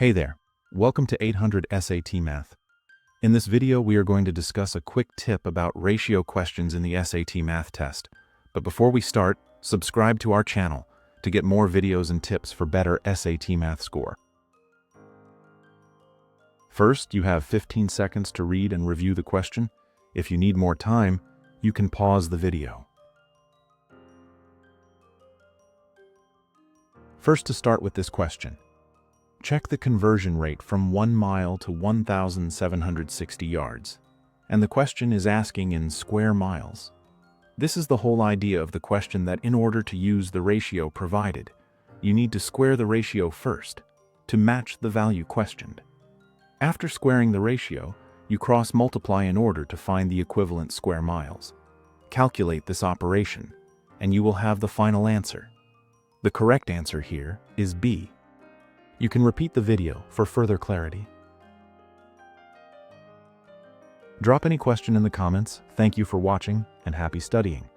Hey there, welcome to 800 SAT Math. In this video, we are going to discuss a quick tip about ratio questions in the SAT Math test. But before we start, subscribe to our channel to get more videos and tips for better SAT Math score. First, you have 15 seconds to read and review the question. If you need more time, you can pause the video. First, to start with this question. Check the conversion rate from 1 mile to 1,760 yards. And the question is asking in square miles. This is the whole idea of the question, that in order to use the ratio provided, you need to square the ratio first to match the value questioned. After squaring the ratio, you cross-multiply in order to find the equivalent square miles. Calculate this operation, and you will have the final answer. The correct answer here is B. You can repeat the video for further clarity. Drop any question in the comments. Thank you for watching and happy studying.